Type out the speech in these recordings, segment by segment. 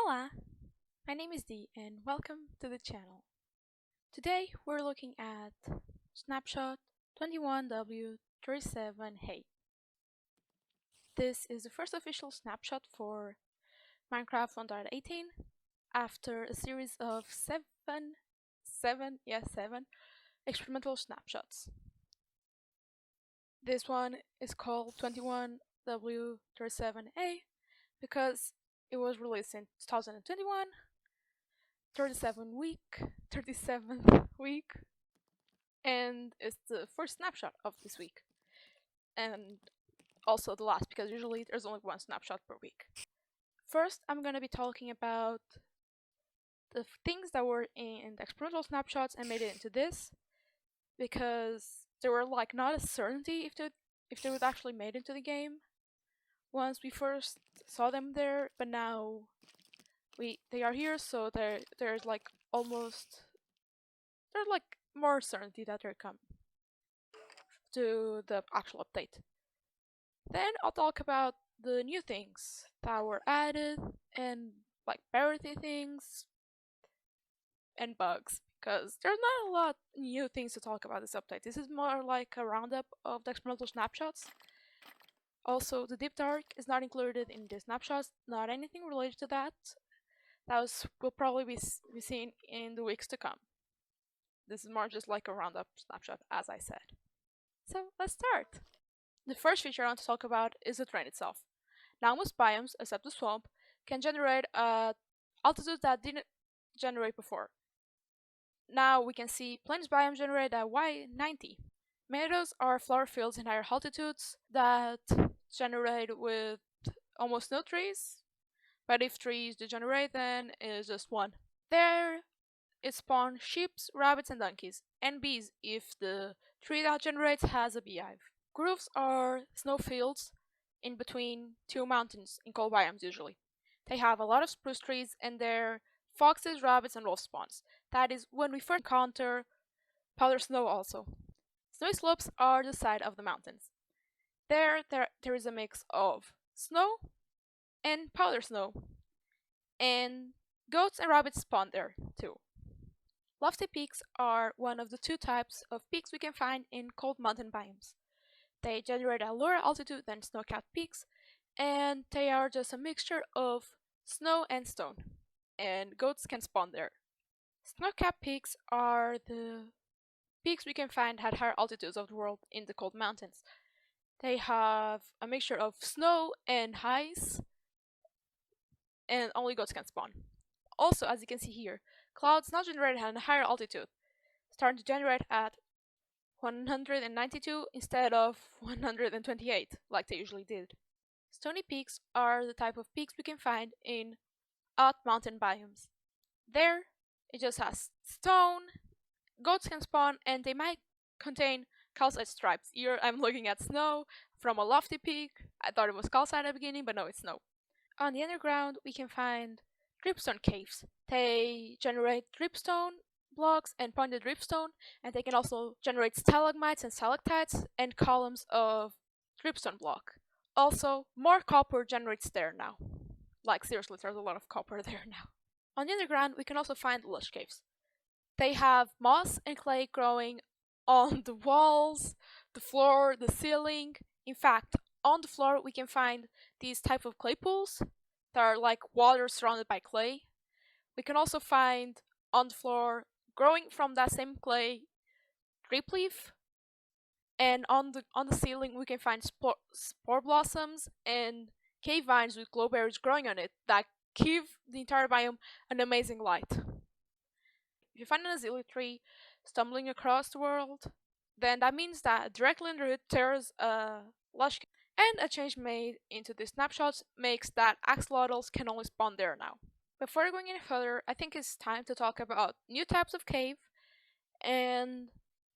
Hola! My name is Dee and welcome to the channel. Today we're looking at Snapshot 21W37Hey. This is the first official snapshot for Minecraft 1.18 after a series of seven experimental snapshots. This one is called 21W37A because it was released in 2021, 37th week, and it's the first snapshot of this week, and also the last because usually there's only one snapshot per week. First, I'm gonna be talking about the things that were in the experimental snapshots and made it into this, because they were like not a certainty if they would actually made into the game once we first saw them there, but now they are here, so there's like more certainty that they're coming to the actual update. Then I'll talk about the new things that were added and like parity things and bugs, because there's not a lot new things to talk about this update. This is more like a roundup of the experimental snapshots. Also, the deep dark is not included in the snapshots, not anything related to that. Will probably be seen in the weeks to come. This is more just like a roundup snapshot, as I said. So let's start. The first feature I want to talk about is the terrain itself. Now most biomes, except the swamp, can generate altitudes that didn't generate before. Now we can see plains biome generate at Y90. Meadows are flower fields in higher altitudes that generate with almost no trees, but if trees degenerate, then it's just one. There it spawns sheep, rabbits, and donkeys, and bees if the tree that generates has a beehive. Groves are snowfields in between two mountains in cold biomes usually. They have a lot of spruce trees and they're foxes, rabbits, and wolf spawns. That is when we first encounter powder snow also. Snowy slopes are the side of the mountains. There is a mix of snow and powder snow. And goats and rabbits spawn there too. Lofty peaks are one of the two types of peaks we can find in cold mountain biomes. They generate a lower altitude than snow-capped peaks, and they are just a mixture of snow and stone, and goats can spawn there. Snow-capped peaks are the peaks we can find at higher altitudes of the world in the cold mountains. They have a mixture of snow and ice, and only goats can spawn. Also, as you can see here, clouds now generate at a higher altitude, starting to generate at 192 instead of 128, like they usually did. Stony peaks are the type of peaks we can find in odd mountain biomes. There, it just has stone, goats can spawn, and they might contain calcite stripes. Here I'm looking at snow from a lofty peak. I thought it was calcite at the beginning, but no, it's snow. On the underground, we can find dripstone caves. They generate dripstone blocks and pointed dripstone, and they can also generate stalagmites and stalactites and columns of dripstone block. Also, more copper generates there now. Like seriously, there's a lot of copper there now. On the underground, we can also find lush caves. They have moss and clay growing on the walls, the floor, the ceiling. In fact, on the floor we can find these type of clay pools that are like water surrounded by clay. We can also find on the floor, growing from that same clay, grape leaf, and on the ceiling we can find spore blossoms and cave vines with glowberries growing on it that give the entire biome an amazing light. If you find an azalea tree stumbling across the world, then that means that directly under it there's a lush cave. And a change made into the snapshots makes that axolotls can only spawn there now. Before going any further, I think it's time to talk about new types of cave and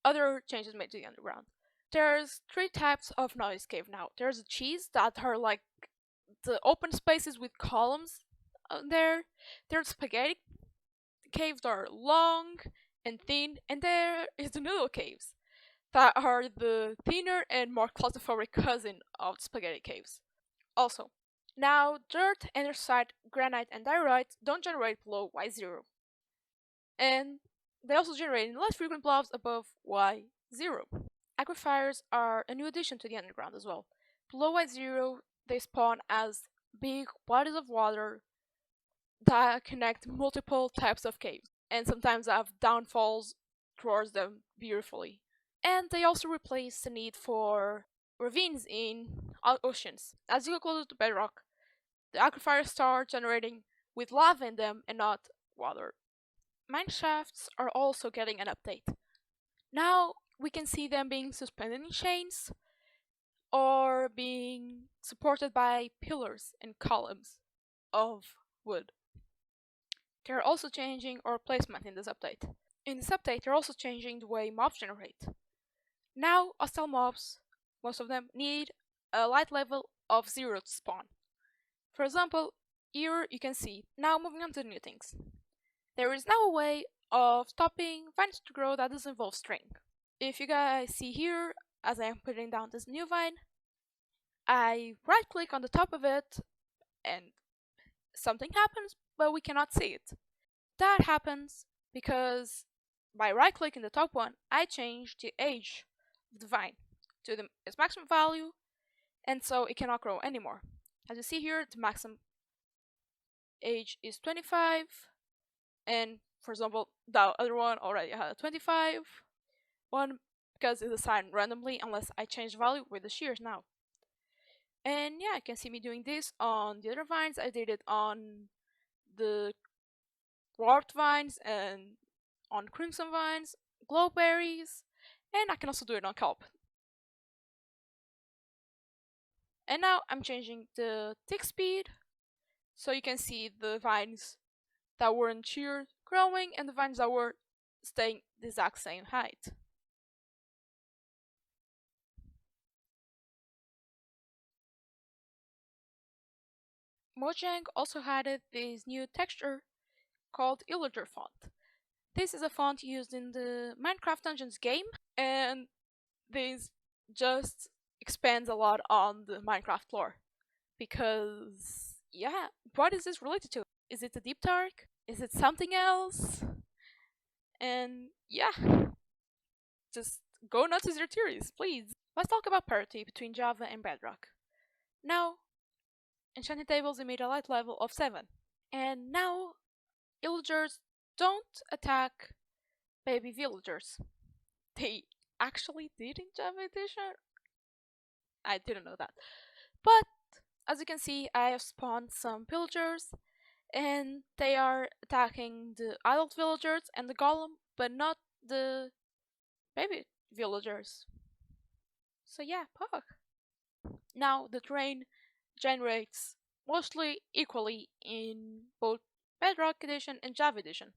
other changes made to the underground. There's three types of noise cave now. There's a cheese that are like the open spaces with columns there. There's spaghetti caves that are long and thin, and there is the noodle caves that are the thinner and more claustrophobic cousin of spaghetti caves. Also, Now, dirt, andesite, granite, and diorite don't generate below y0, and they also generate in less frequent blobs above y0. Aquifers are a new addition to the underground as well. Below y0, they spawn as big bodies of water that connect multiple types of caves, and sometimes have downfalls towards them beautifully. And they also replace the need for ravines in oceans. As you go closer to bedrock, the aquifers start generating with lava in them and not water. Mine shafts are also getting an update. Now we can see them being suspended in chains or being supported by pillars and columns of wood. They're also changing our placement in this update. In this update, they're also changing the way mobs generate. Now, hostile mobs, most of them, need a light level of 0 to spawn. For example, here you can see, now moving on to the new things. There is now a way of stopping vines to grow that doesn't involve string. If you guys see here, as I am putting down this new vine, I right click on the top of it and something happens, but we cannot see it. That happens because by right clicking the top one, I change the age of the vine to its maximum value, and so it cannot grow anymore. As you see here, the maximum age is 25, and for example, the other one already had a 25 one because it's assigned randomly unless I change the value with the shears now. And yeah, you can see me doing this on the other vines. I did it on the warped vines and on crimson vines, glowberries, and I can also do it on kelp. And now I'm changing the tick speed so you can see the vines that weren't sheared growing and the vines that were staying the exact same height. Mojang also added this new texture called Illager font. This is a font used in the Minecraft Dungeons game, and this just expands a lot on the Minecraft lore. Because, yeah, what is this related to? Is it a deep dark? Is it something else? And yeah, just go nuts with your theories, please. Let's talk about parity between Java and Bedrock. Now, enchanted tables emit a light level of 7. And now, villagers don't attack baby villagers. They actually did in Java Edition? I didn't know that. But, as you can see, I have spawned some villagers, and they are attacking the adult villagers and the golem, but not the baby villagers. So yeah, pog. Now the terrain generates mostly equally in both Bedrock Edition and Java Edition.